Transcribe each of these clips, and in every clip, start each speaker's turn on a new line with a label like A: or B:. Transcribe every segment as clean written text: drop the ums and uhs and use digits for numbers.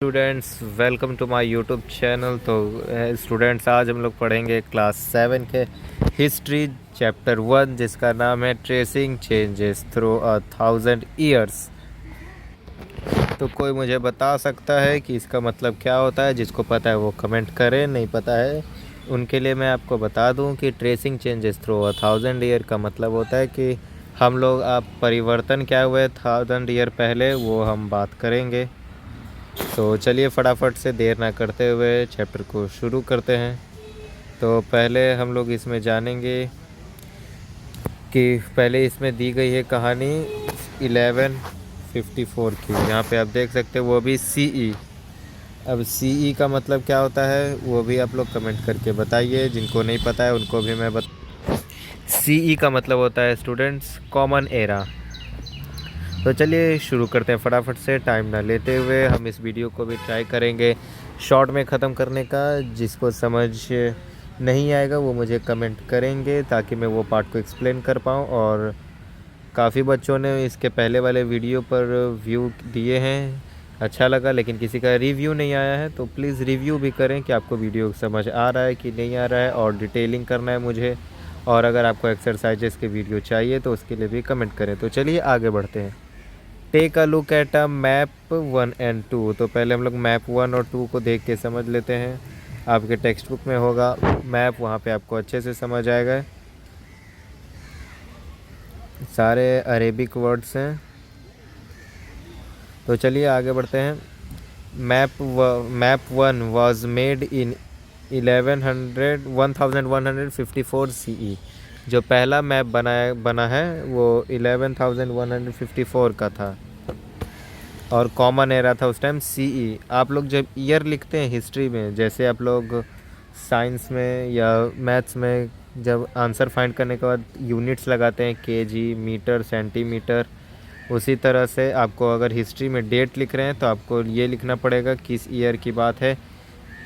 A: Students, welcome to my YouTube channel. तो students, आज हम लोग पढ़ेंगे क्लास 7 के हिस्ट्री चैप्टर 1, जिसका नाम है ट्रेसिंग चेंजेस थ्रू 1000 ईयर्स। तो कोई मुझे बता सकता है कि इसका मतलब क्या होता है? जिसको पता है वो कमेंट करे, नहीं पता है उनके लिए मैं आपको बता दूं कि ट्रेसिंग चेंजेस थ्रू 1000 ईयर का मतलब होता है कि हम लोग आप परिवर्तन क्या हुए 1000 ईयर पहले, वो हम बात करेंगे। तो चलिए फटाफट से देर ना करते हुए चैप्टर को शुरू करते हैं। तो पहले हम लोग इसमें जानेंगे कि पहले इसमें दी गई है कहानी 1154 की। यहाँ पे आप देख सकते हैं, वो भी सीई। अब सीई का मतलब क्या होता है वो भी आप लोग कमेंट करके बताइए। जिनको नहीं पता है उनको भी मैं सीई का मतलब होता है स्टूडेंट्स कॉमन एरा। तो चलिए शुरू करते हैं फटाफट से, टाइम ना लेते हुए। हम इस वीडियो को भी ट्राई करेंगे शॉर्ट में ख़त्म करने का। जिसको समझ नहीं आएगा वो मुझे कमेंट करेंगे ताकि मैं वो पार्ट को एक्सप्लेन कर पाऊँ। और काफ़ी बच्चों ने इसके पहले वाले वीडियो पर व्यू दिए हैं, अच्छा लगा, लेकिन किसी का रिव्यू नहीं आया है। तो प्लीज़ रिव्यू भी करें कि आपको वीडियो समझ आ रहा है कि नहीं आ रहा है, और डिटेलिंग करना है मुझे। और अगर आपको एक्सरसाइजेस के वीडियो चाहिए तो उसके लिए भी कमेंट करें। तो चलिए आगे बढ़ते हैं। Take a look at a map 1 and 2। तो पहले हम लोग मैप 1 और 2 को देख के समझ लेते हैं। आपके टेक्स्ट बुक में होगा मैप, वहाँ पे आपको अच्छे से समझ आएगा। सारे अरेबिक वर्ड्स हैं। तो चलिए आगे बढ़ते हैं। Map 1 was made in 1154 CE. जो पहला मैप बना है वो 1154 का था, और कॉमन एरा था उस टाइम सीई। आप लोग जब ईयर लिखते हैं हिस्ट्री में, जैसे आप लोग साइंस में या मैथ्स में जब आंसर फाइंड करने के बाद यूनिट्स लगाते हैं, केजी, मीटर, सेंटीमीटर, उसी तरह से आपको अगर हिस्ट्री में डेट लिख रहे हैं तो आपको ये लिखना पड़ेगा किस ईयर की बात है,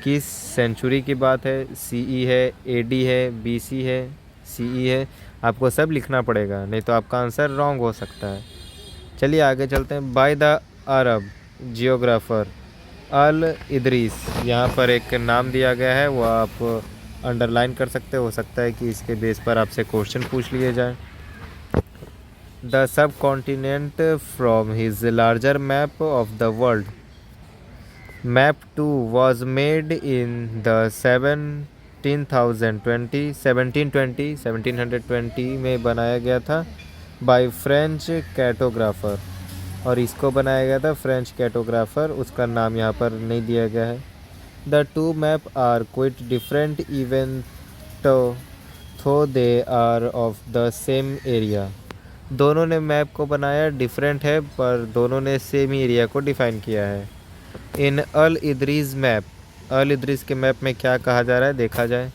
A: किस सेंचुरी की बात है। सीई है, एडी है, बीसी है, सीई है, आपको सब लिखना पड़ेगा, नहीं तो आपका आंसर रॉन्ग हो सकता है। चलिए आगे चलते हैं। बाय द अरब जियोग्राफर अल इदरीस, यहाँ पर एक नाम दिया गया है, वो आप अंडरलाइन कर सकते हो सकता है कि इसके बेस पर आपसे क्वेश्चन पूछ लिए जाए। The sub continent from his larger map of the world. Map 2 was made in the 1720 में बनाया गया था बाय फ्रेंच कैटोग्राफर, और इसको बनाया गया था फ्रेंच कैटोग्राफर, उसका नाम यहाँ पर नहीं दिया गया है। The two map are quite different event though they are of the same area. दोनों ने मैप को बनाया डिफरेंट है, पर दोनों ने सेम ही एरिया को डिफाइन किया है। इन अल इदरीज मैप, अल इदरीज के मैप में क्या कहा जा रहा है देखा जाए।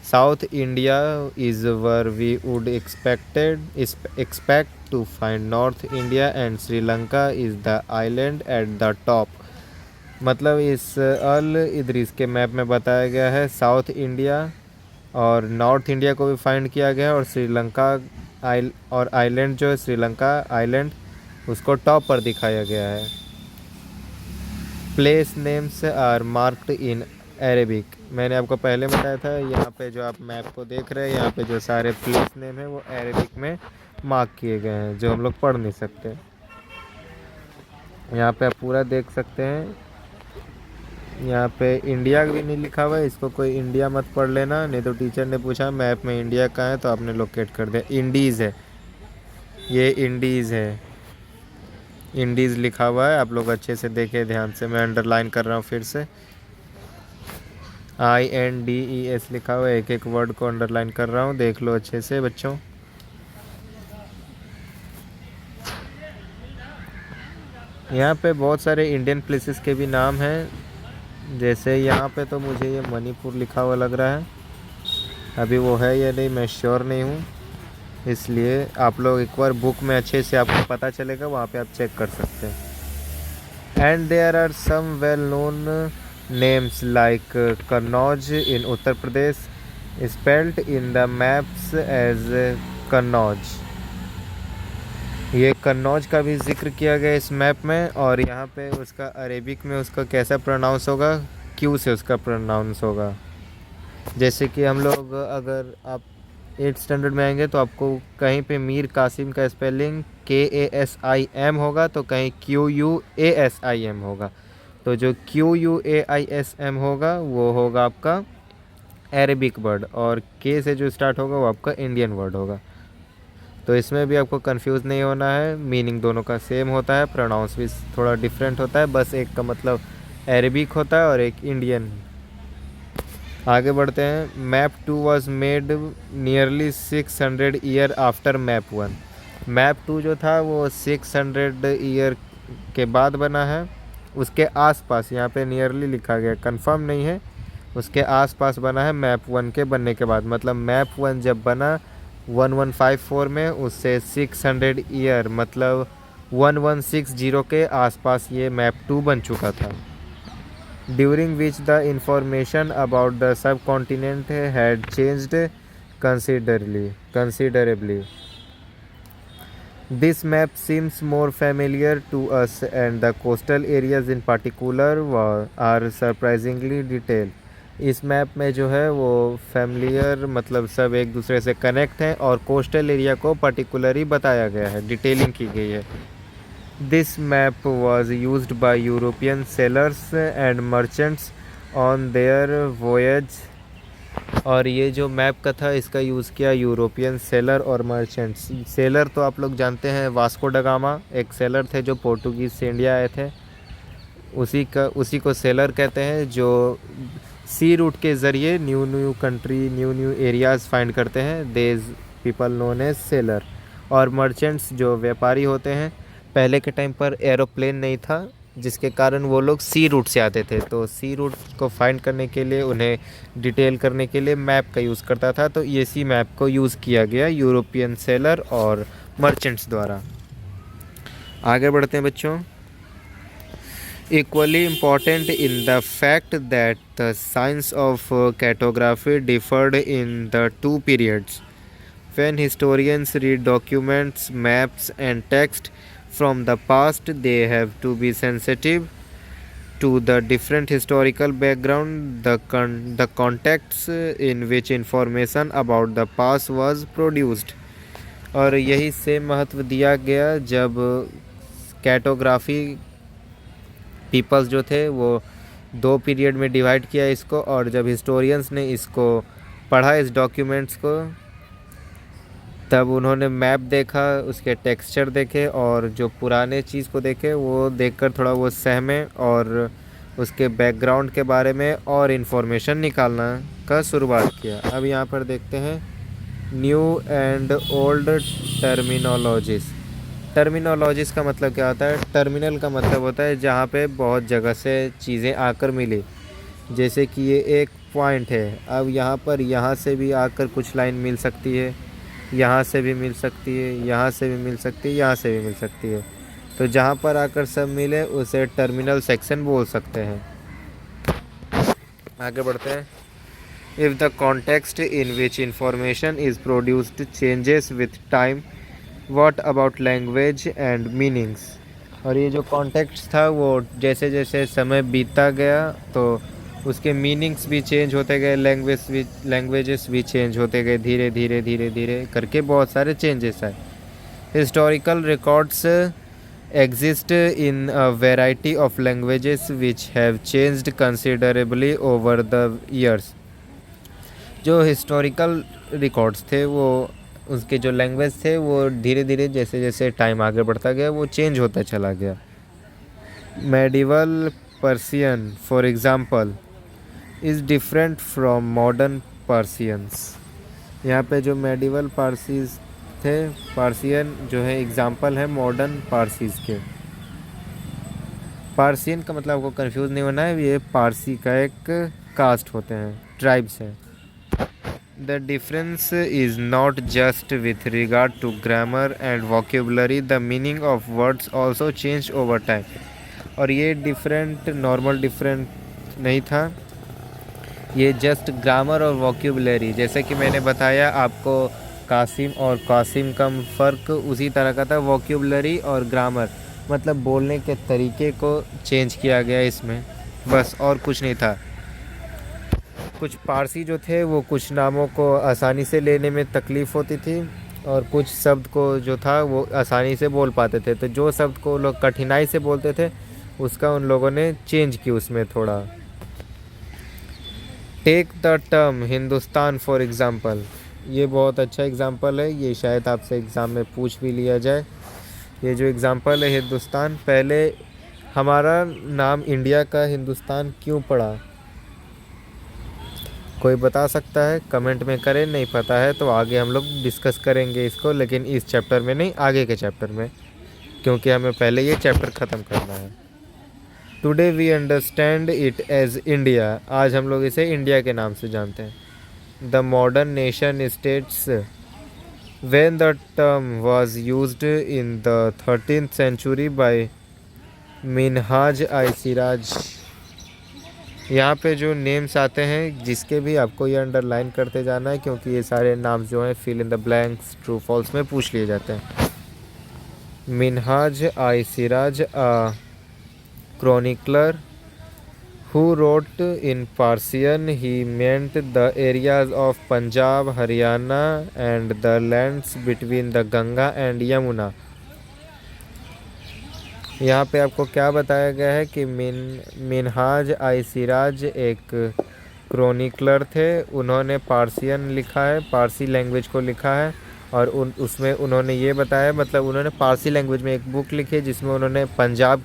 A: South India is where we would expect to find north India and Sri Lanka is the island at the top. मतलब इस अल इदरीस के मैप में बताया गया है साउथ इंडिया और नॉर्थ इंडिया को भी फाइंड किया गया है, और श्रीलंका और आइलैंड जो है श्रीलंका आइलैंड, उसको टॉप पर दिखाया गया है। Place names are marked in Arabic. मैंने आपको पहले बताया था, यहाँ पे जो आप मैप को देख रहे हैं, यहाँ पे जो सारे प्लेस नेम है वो अरेबिक में मार्क किए गए हैं, जो हम लोग पढ़ नहीं सकते। यहाँ पे आप पूरा देख सकते हैं। यहाँ पे इंडिया भी नहीं लिखा हुआ है, इसको कोई इंडिया मत पढ़ लेना, नहीं तो टीचर ने पूछा मैप में इंडिया कहाँ है तो आपने लोकेट कर दिया। इंडीज़ है, ये इंडीज़ है, इंडीज़ लिखा हुआ है, आप लोग अच्छे से देखें ध्यान से। मैं अंडरलाइन कर रहा हूँ फिर से, INDES लिखा हुआ है, एक एक वर्ड को अंडरलाइन कर रहा हूँ, देख लो अच्छे से बच्चों। यहाँ पे बहुत सारे इंडियन प्लेसेस के भी नाम हैं, जैसे यहाँ पे तो मुझे ये मणिपुर लिखा हुआ लग रहा है, अभी वो है या नहीं मैं श्योर नहीं हूँ, इसलिए आप लोग एक बार बुक में अच्छे से आपको पता चलेगा, वहाँ पे आप चेक कर सकते हैं। And there are some well known names like Kannauj in Uttar Pradesh spelled in the maps as Kannauj. ये कन्नौज का भी जिक्र किया गया इस मैप में, और यहाँ पे उसका अरेबिक में उसका कैसा प्रोनाउंस होगा, क्यू से उसका प्रोनाउंस होगा। जैसे कि हम लोग अगर आप 8th स्टैंडर्ड में आएंगे तो आपको कहीं पे मीर कासिम का स्पेलिंग KASIM होगा, तो कहीं QUASIM होगा। तो जो QUAISM होगा वो होगा आपका अरेबिक वर्ड, और के से जो स्टार्ट होगा वो आपका इंडियन वर्ड होगा। तो इसमें भी आपको कंफ्यूज नहीं होना है, मीनिंग दोनों का सेम होता है, प्रोनाउंस भी थोड़ा डिफरेंट होता है, बस एक का मतलब अरेबिक होता है और एक इंडियन। आगे बढ़ते हैं। Map 2 was made nearly 600 year after map 1। Map 2 जो था वो 600 ईयर के बाद बना है, उसके आसपास, यहाँ पे नियरली लिखा गया, कंफर्म नहीं है, उसके आसपास बना है मैप 1 के बनने के बाद। मतलब मैप 1 जब बना 1154 में, उससे 600 ईयर मतलब 1160 के आसपास ये मैप 2 बन चुका था। During which the information about the sub continent had changed considerably. This map seems more familiar to us, and the coastal areas in particular are surprisingly detailed. इस मैप में जो है वो फैमिलियर मतलब सब एक दूसरे से कनेक्ट हैं, और कोस्टल एरिया को पर्टिकुलरली बताया गया है, डिटेलिंग की गई है। This map was used by European sellers and merchants on their voyage. और ये जो मैप का था इसका यूज़ किया यूरोपियन सेलर और मर्चेंट्स। सेलर तो आप लोग जानते हैं, वास्को ड गामा एक सेलर थे जो पोर्टुगीज़ से इंडिया आए थे, उसी को सेलर कहते हैं, जो सी रूट के ज़रिए new new country, new new areas find करते हैं, देज पीपल नोन एज सेलर। और मर्चेंट्स जो व्यापारी होते हैं, पहले के टाइम पर एरोप्लेन नहीं था, जिसके कारण वो लोग सी रूट से आते थे, तो सी रूट को फाइंड करने के लिए, उन्हें डिटेल करने के लिए मैप का यूज़ करता था। तो ये सी मैप को यूज़ किया गया यूरोपियन सेलर और मर्चेंट्स द्वारा। आगे बढ़ते हैं बच्चों। Equally important in the fact that the science of cartography differed in the two periods. When historians read documents, maps, and text from the past, they have to be sensitive to the different historical background, the contexts in which information about the past was produced. और यही से महत्व दिया गया जब कैटोग्राफी peoples जो थे वो 2 पीरियड में डिवाइड किया इसको, और जब हिस्टोरियंस ने इसको पढ़ा इस डॉक्यूमेंट्स को, तब उन्होंने मैप देखा, उसके टेक्सचर देखे, और जो पुराने चीज़ को देखे वो देखकर थोड़ा वो सहमे, और उसके बैकग्राउंड के बारे में और इन्फॉर्मेशन निकालना का शुरुआत किया। अब यहाँ पर देखते हैं न्यू एंड ओल्ड टर्मिनोलॉजीज़ का मतलब क्या होता है। टर्मिनल का मतलब होता है जहाँ पे बहुत जगह से चीज़ें आकर मिली, जैसे कि ये एक पॉइंट है, अब यहाँ पर यहाँ से भी आकर कुछ लाइन मिल सकती है, यहाँ से भी मिल सकती है, यहाँ से भी मिल सकती है, यहाँ से भी मिल सकती है। तो जहाँ पर आकर सब मिले उसे टर्मिनल सेक्शन बोल सकते हैं। आगे बढ़ते हैं। If the context in which information is produced changes with time, what about language and meanings. और ये जो कॉन्टेक्स्ट था वो जैसे जैसे समय बीतता गया तो उसके मीनिंग्स भी चेंज होते गए, लैंग्वेजेस भी चेंज होते गए, धीरे धीरे धीरे धीरे करके बहुत सारे चेंजेस आए। Historical records exist in a variety of languages which have changed considerably over the years. जो हिस्टोरिकल रिकॉर्ड्स थे वो उसके जो लैंग्वेज थे वो धीरे धीरे जैसे जैसे टाइम आगे बढ़ता गया वो चेंज होता चला गया। Medieval Persian for example is different from modern पर्सियंस। यहाँ पे जो मेडिवल पारसीज थे, पार्सियन जो है एग्ज़ाम्पल है मॉडर्न पारसीज के। पार्सियन का मतलब आपको कंफ्यूज नहीं होना है, ये पारसी का एक कास्ट होते हैं, ट्राइब्स हैं। The difference is not just with regard to grammar and vocabulary, the meaning of words also change over time. और ये डिफरेंट नॉर्मल डिफरेंट नहीं था, ये जस्ट ग्रामर और वोकेबुलरी, जैसे कि मैंने बताया आपको कासिम और कासिम का फ़र्क उसी तरह का था। वोक्यूबलरी और ग्रामर मतलब बोलने के तरीके को चेंज किया गया इसमें, बस और कुछ नहीं था। कुछ पारसी जो थे वो कुछ नामों को आसानी से लेने में तकलीफ़ होती थी और कुछ शब्द को जो था वो आसानी से बोल पाते थे। तो जो शब्द को लोग कठिनाई से बोलते थे उसका उन लोगों ने चेंज की उसमें थोड़ा। Take the term Hindustan for example, ये बहुत अच्छा एग्ज़ाम्पल है, ये शायद आपसे एग्ज़ाम में पूछ भी लिया जाए। ये जो एग्ज़ाम्पल है हिंदुस्तान, पहले हमारा नाम इंडिया का हिंदुस्तान क्यों पड़ा? कोई बता सकता है? कमेंट में करें। नहीं पता है तो आगे हम लोग डिस्कस करेंगे इसको, लेकिन इस चैप्टर में नहीं, आगे के चैप्टर में, क्योंकि हमें पहले ये चैप्टर ख़त्म करना है। Today we understand it as India, आज हम लोग इसे इंडिया के नाम से जानते हैं। The modern nation states, when the term was used in the 13th century by Minhaj i Siraj. यहाँ पे जो नेम्स आते हैं जिसके भी आपको ये अंडरलाइन करते जाना है, क्योंकि ये सारे नाम जो हैं fill in the blanks true false में पूछ लिए जाते हैं। मिनहाज आई सिराज अ chronicler who wrote in Persian. He meant the areas of Punjab, Haryana and the lands between the Ganga and Yamuna. यहाँ पे आपको क्या बताया गया है कि मिनहाज आई सिराज एक क्रोनिकलर थे, उन्होंने पार्सियन लिखा है, पारसी लैंग्वेज को लिखा है, और उसमें उन्होंने ये बताया, मतलब उन्होंने पारसी लैंग्वेज में एक बुक लिखी है जिसमें उन्होंने पंजाब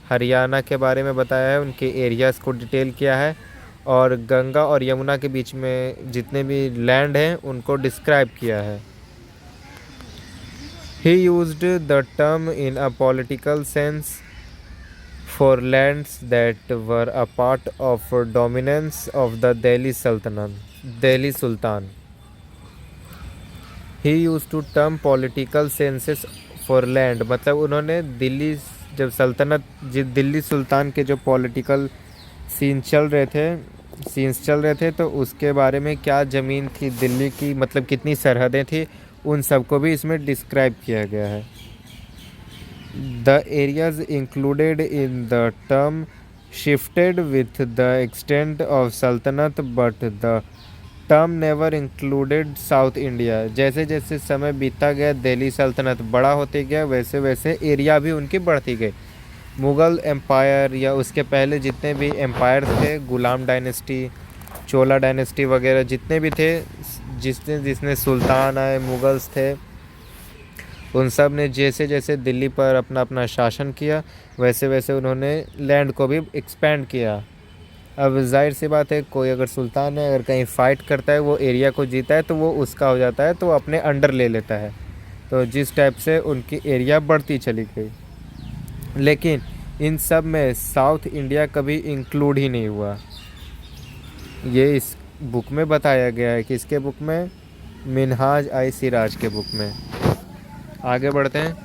A: हरियाणा के बारे में बताया है, उनके एरियाज़ को डिटेल किया है, और गंगा और यमुना के बीच में जितने भी लैंड हैं उनको डिस्क्राइब किया है। He used the term in a political sense for lands that were a part of dominance of the Delhi Sultan. He used to term political senses for land, मतलब उन्होंने दिल्ली जब दिल्ली सुल्तान के जो पॉलिटिकल सीन्स चल रहे थे तो उसके बारे में क्या ज़मीन थी दिल्ली की, मतलब कितनी सरहदें थी, उन सब को भी इसमें डिस्क्राइब किया गया है। The areas included in the term shifted with the extent of sultanate, but the term never included south India. जैसे जैसे समय बीतता गया, दिल्ली सल्तनत बड़ा होते गया, वैसे वैसे एरिया भी उनकी बढ़ती गई। मुग़ल एम्पायर या उसके पहले जितने भी एम्पायर थे, गुलाम डायनेस्टी, चोला डायनेस्टी वगैरह जितने भी थे, जिसने सुल्तान आए, मुग़ल्स थे, उन सब ने जैसे जैसे दिल्ली पर अपना अपना शासन किया, वैसे वैसे उन्होंने लैंड को भी एक्सपेंड किया। अब जाहिर सी बात है, कोई अगर सुल्तान है, अगर कहीं फ़ाइट करता है, वो एरिया को जीता है तो वो उसका हो जाता है, तो वो अपने अंडर ले लेता है। तो जिस टाइप से उनकी एरिया बढ़ती चली गई, लेकिन इन सब में साउथ इंडिया कभी इंक्लूड ही नहीं हुआ। ये इस बुक में बताया गया है, किसके बुक में? मिनहाज आई सिराज के बुक में। आगे बढ़ते हैं।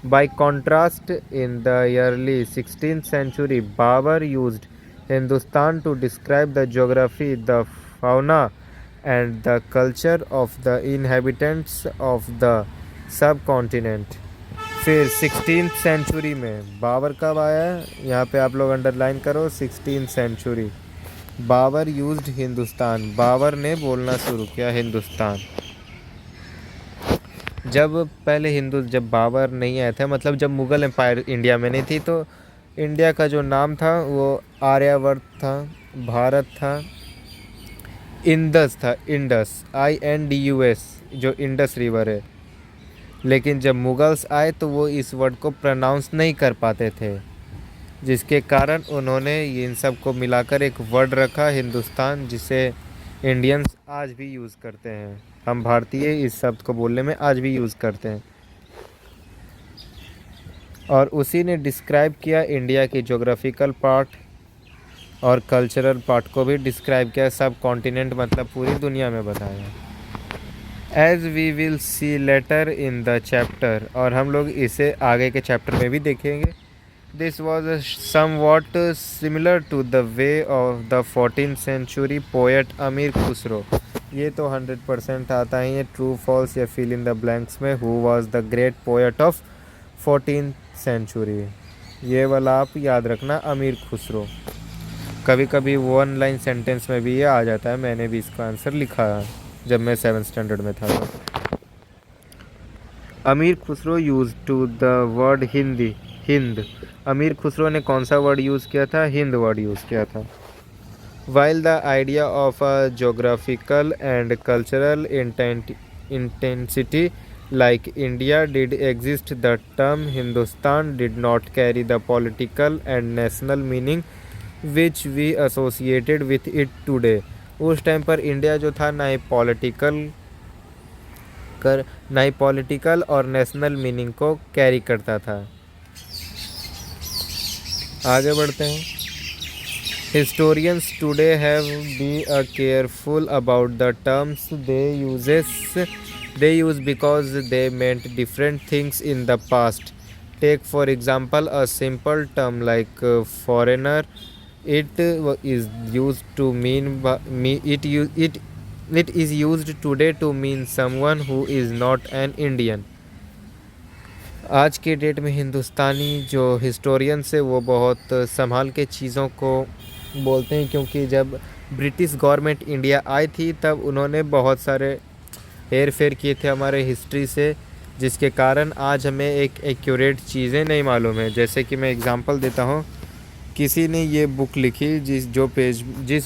A: By contrast, in the early 16th century, Babur used Hindustan to describe the geography, the fauna and the culture of the inhabitants of the subcontinent. फिर 16th सेंचुरी में बाबर कब आया? यहाँ पे आप लोग अंडरलाइन करो, 16th century. Babur used Hindustan, Babur ने बोलना शुरू किया हिंदुस्तान। जब बाबर नहीं आया था, मतलब जब मुग़ल एम्पायर इंडिया में नहीं थी, तो इंडिया का जो नाम था वो आर्यावर्त था, भारत था, इंडस था, INDUS, जो इंडस रिवर है। लेकिन जब मुग़ल्स आए तो वो इस वर्ड को प्रोनाउंस नहीं कर पाते थे, जिसके कारण उन्होंने इन सब को मिलाकर एक वर्ड रखा हिंदुस्तान, जिसे इंडियंस आज भी यूज़ करते हैं। हम भारतीय इस शब्द को बोलने में आज भी यूज़ करते हैं। और उसी ने डिस्क्राइब किया इंडिया की ज्योग्राफिकल पार्ट और कल्चरल पार्ट को भी डिस्क्राइब किया, सब कॉन्टिनेंट मतलब पूरी दुनिया में बताया। As we will see later in the chapter, और हम लोग इसे आगे के चैप्टर में भी देखेंगे। This was somewhat similar to the way of the 14th century poet Amir Khusrau. ये तो 100% आता ही है। ट्रू फॉल्स या फिल इन द ब्लैंक्स में। Who was the great poet of 14th century. ये वाला आप याद रखना, अमीर खुसरो। कभी कभी वन लाइन सेंटेंस में भी ये आ जाता है, मैंने भी इसका आंसर लिखा है जब मैं 7th स्टैंडर्ड में था तो। Amir Khusrau use to the word Hindi, Hind. Amir Khusrau ने कौन सा वर्ड यूज़ किया था? हिंद वर्ड यूज़ किया था। While the idea of a geographical and cultural intensity like India did exist, the term Hindustan did not carry the political and national meaning which we associated with it today. उस time पर India जो था ना ही political और national meaning को carry करता था। आगे बढ़ते हैं। Historians today have be careful about the terms they use because they meant different things in the past. Take for example a simple term like foreigner. It is used to it is used today to mean someone who is not an Indian. आज के date में हिंदुस्तानी जो historians है वो बहुत संभाल के चीज़ों को बोलते हैं, क्योंकि जब ब्रिटिश गवर्नमेंट इंडिया आई थी तब उन्होंने बहुत सारे हेर फेर किए थे हमारे हिस्ट्री से, जिसके कारण आज हमें एक एक्यूरेट चीज़ें नहीं मालूम है। जैसे कि मैं एग्जांपल देता हूँ, किसी ने ये बुक लिखी जिस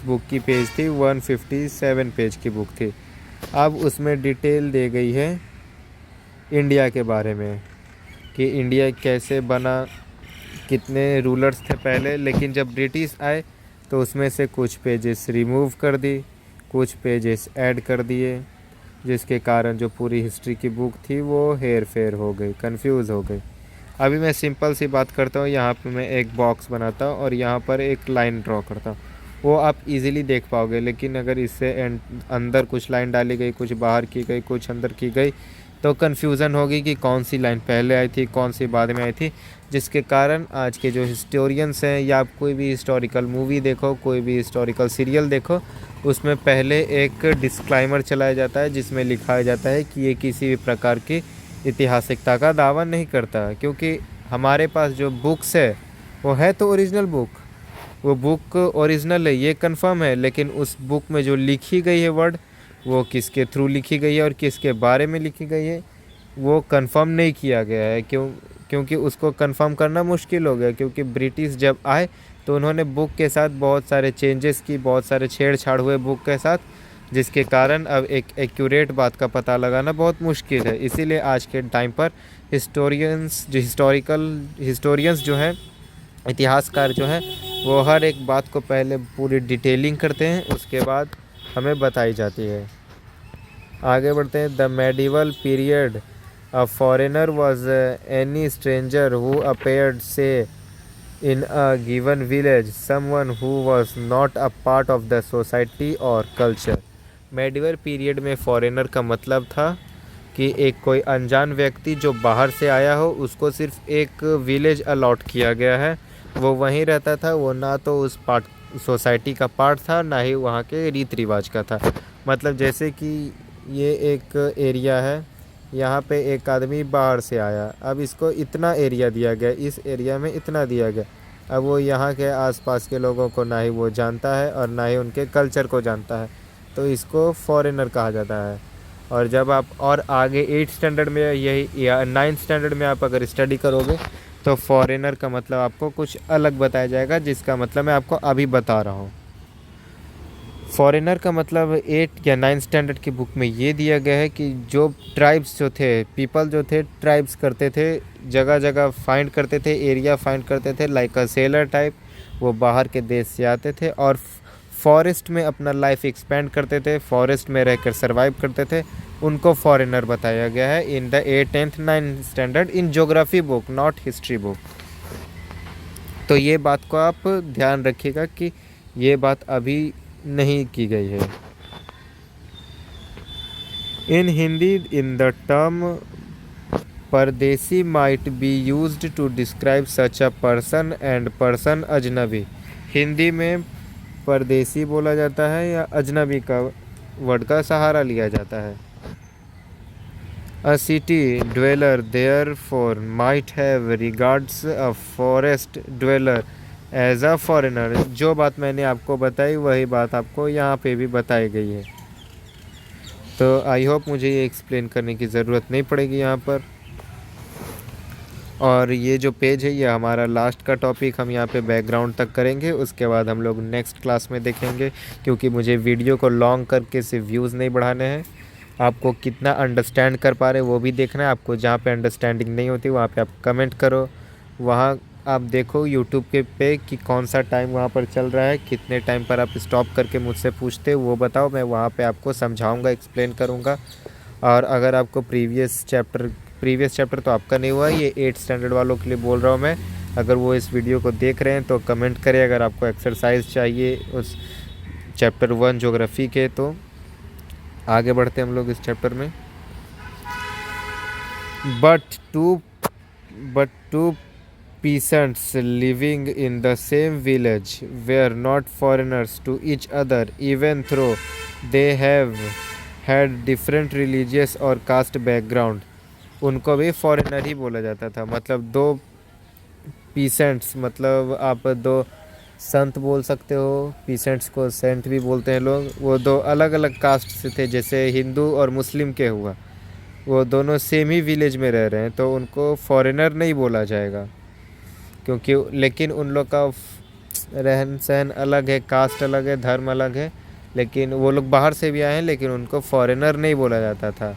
A: बुक की पेज थी 157 पेज की बुक थी। अब उसमें डिटेल दे गई है इंडिया के बारे में कि इंडिया कैसे बना, कितने रूलर्स थे पहले। लेकिन जब ब्रिटिश आए तो उसमें से कुछ पेजेस रिमूव कर दी, कुछ पेजेस ऐड कर दिए, जिसके कारण जो पूरी हिस्ट्री की बुक थी वो हेर फेर हो गई, कंफ्यूज हो गई। अभी मैं सिंपल सी बात करता हूँ, यहाँ पे मैं एक बॉक्स बनाता हूँ और यहाँ पर एक लाइन ड्रॉ करता हूँ, वो आप इजीली देख पाओगे। लेकिन अगर इससे अंदर कुछ लाइन डाली गई, कुछ बाहर की गई, कुछ अंदर की गई, तो कन्फ्यूज़न होगी कि कौन सी लाइन पहले आई थी, कौन सी बाद में आई थी। जिसके कारण आज के जो हिस्टोरियंस हैं, या आप कोई भी हिस्टोरिकल मूवी देखो, कोई भी हिस्टोरिकल सीरियल देखो, उसमें पहले एक डिस्क्लाइमर चलाया जाता है जिसमें लिखा जाता है कि ये किसी भी प्रकार की ऐतिहासिकता का दावा नहीं करता। क्योंकि हमारे पास जो बुक्स है वो है तो ओरिजिनल बुक, वो बुक ओरिजिनल है ये कंफर्म है, लेकिन उस बुक में जो लिखी गई है वर्ड, वो किसके थ्रू लिखी गई है और किसके बारे में लिखी गई है वो कंफर्म नहीं किया गया है। क्योंकि उसको कंफर्म करना मुश्किल हो गया, क्योंकि ब्रिटिश जब आए तो उन्होंने बुक के साथ बहुत सारे चेंजेस की, बहुत सारे छेड़छाड़ हुए बुक के साथ, जिसके कारण अब एक एक्यूरेट बात का पता लगाना बहुत मुश्किल है। इसीलिए आज के टाइम पर हिस्टोरियंस जो हैं, इतिहासकार जो हैं, वो हर एक बात को पहले पूरी डिटेलिंग करते हैं, उसके बाद हमें बताई जाती है। आगे बढ़ते हैं। The medieval period, a foreigner was any stranger who appeared say in a given village, someone who was not a part of the society और कल्चर। मेडिवल पीरियड में फॉरेनर का मतलब था कि एक कोई अनजान व्यक्ति जो बाहर से आया हो, उसको सिर्फ एक विलेज अलॉट किया गया है, वो वहीं रहता था, वो ना तो उस सोसाइटी का पार्ट था, ना ही वहाँ के रीति रिवाज का था। मतलब जैसे कि ये एक एरिया है, यहाँ पे एक आदमी बाहर से आया, अब इसको इतना एरिया दिया गया, इस एरिया में इतना दिया गया, अब वो यहाँ के आसपास के लोगों को ना ही वो जानता है और ना ही उनके कल्चर को जानता है, तो इसको फॉरेनर कहा जाता है। और जब आप और आगे 8th स्टैंडर्ड में यही या 9th स्टैंडर्ड में आप अगर स्टडी करोगे तो फॉरेनर का मतलब आपको कुछ अलग बताया जाएगा, जिसका मतलब मैं आपको अभी बता रहा हूँ। फॉरेनर का मतलब 8 या 9th स्टैंडर्ड की बुक में ये दिया गया है कि जो ट्राइब्स जो थे, पीपल जो थे, ट्राइब्स करते थे, जगह जगह फाइंड करते थे, एरिया फाइंड करते थे, लाइक अ सेलर टाइप, वो बाहर के देश से आते थे और फॉरेस्ट में अपना लाइफ एक्सपेंड करते थे, फॉरेस्ट में रहकर सर्वाइव करते थे, उनको फॉरेनर बताया गया है in the 8th and 9th standard in geography book, not history book. तो ये बात को आप ध्यान रखिएगा कि ये बात अभी नहीं की गई है। In Hindi, in the term परदेसी might be used to describe such a person and person अजनबी। हिंदी में परदेसी बोला जाता है या अजनबी का वर्ड का सहारा लिया जाता है। A city dweller therefore might have regards a forest dweller as a foreigner। जो बात मैंने आपको बताई वही बात आपको यहाँ पे भी बताई गई है। तो आई होप मुझे ये एक्सप्लेन करने की ज़रूरत नहीं पड़ेगी यहाँ पर। और ये जो पेज है ये हमारा लास्ट का टॉपिक, हम यहाँ पे बैकग्राउंड तक करेंगे, उसके बाद हम लोग नेक्स्ट क्लास में देखेंगे, क्योंकि मुझे वीडियो को लॉन्ग करके सिर्फ व्यूज़ नहीं बढ़ाने हैं, आपको कितना अंडरस्टैंड कर पा रहे वो भी देखना है। आपको जहाँ पे अंडरस्टैंडिंग नहीं होती वहाँ पे आप कमेंट करो, वहाँ आप देखो यूट्यूब के पे कि कौन सा टाइम वहाँ पर चल रहा है, कितने टाइम पर आप स्टॉप करके मुझसे पूछते वो बताओ, मैं वहाँ पे आपको समझाऊँगा, एक्सप्लेन करूँगा। और अगर आपको प्रीवियस चैप्टर तो आपका नहीं हुआ, ये 8th स्टैंडर्ड वालों के लिए बोल रहा हूँ मैं, अगर वो इस वीडियो को देख रहे हैं तो कमेंट करें अगर आपको एक्सरसाइज चाहिए उस चैप्टर 1 ज्योग्राफी के। तो आगे बढ़ते हैं हम लोग इस चैप्टर में। But to peasants living in the same village were not foreigners to each other, even though they have had different religious और caste background। उनको भी फॉरेनर ही बोला जाता था। मतलब दो पीसेंट्स, मतलब आप दो संत बोल सकते हो, पीसेंट्स को सेंट भी बोलते हैं लोग, वो दो अलग अलग कास्ट से थे, जैसे हिंदू और मुस्लिम के हुआ, वो दोनों सेम ही विलेज में रह रहे हैं तो उनको फॉरेनर नहीं बोला जाएगा, क्योंकि लेकिन उन लोग का रहन सहन अलग है, कास्ट अलग है, धर्म अलग है, लेकिन वो लोग बाहर से भी आए हैं लेकिन उनको फॉरेनर नहीं बोला जाता था।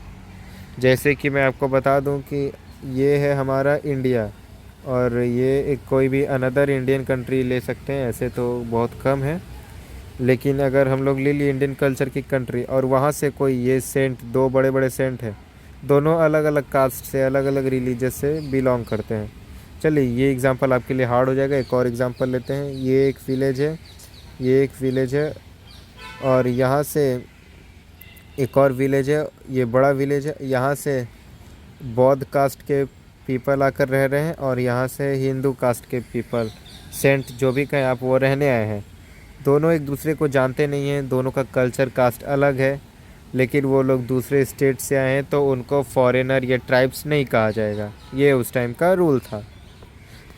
A: जैसे कि मैं आपको बता दूं कि ये है हमारा इंडिया और ये एक कोई भी अनदर इंडियन कंट्री ले सकते हैं, ऐसे तो बहुत कम है, लेकिन अगर हम लोग ले लिए इंडियन कल्चर की कंट्री और वहाँ से कोई ये सेंट, दो बड़े बड़े सेंट हैं, दोनों अलग अलग कास्ट से, अलग अलग रिलीजियस से बिलोंग करते हैं। चलिए ये एग्ज़ाम्पल आपके लिए हार्ड हो जाएगा, एक और एग्ज़ाम्पल लेते हैं। ये एक विलेज है, ये एक विलेज है और यहाँ से एक और विलेज है, ये बड़ा विलेज है, यहाँ से बौद्ध कास्ट के पीपल आकर रह रहे हैं और यहाँ से हिंदू कास्ट के पीपल, सेंट जो भी कहें आप, वो रहने आए हैं। दोनों एक दूसरे को जानते नहीं हैं, दोनों का कल्चर कास्ट अलग है, लेकिन वो लोग दूसरे स्टेट से आए हैं तो उनको फॉरेनर या ट्राइब्स नहीं कहा जाएगा, ये उस टाइम का रूल था।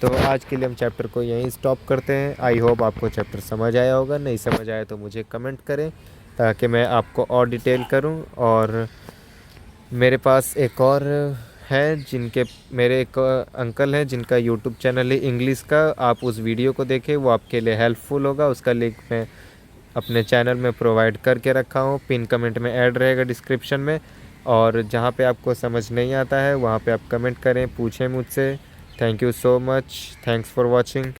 A: तो आज के लिए हम चैप्टर को यहीं स्टॉप करते हैं। आई होप आपको चैप्टर समझ आया होगा, नहीं समझ आया तो मुझे कमेंट करें ताकि मैं आपको और डिटेल करूं। और मेरे पास एक और है जिनके, मेरे एक अंकल हैं जिनका यूट्यूब चैनल है इंग्लिश का, आप उस वीडियो को देखें, वो आपके लिए हेल्पफुल होगा। उसका लिंक मैं अपने चैनल में प्रोवाइड करके रखा हूँ, पिन कमेंट में ऐड रहेगा डिस्क्रिप्शन में। और जहाँ पे आपको समझ नहीं आता है वहाँ पे आप कमेंट करें, पूछें मुझसे। Thank you so much, thanks for watching.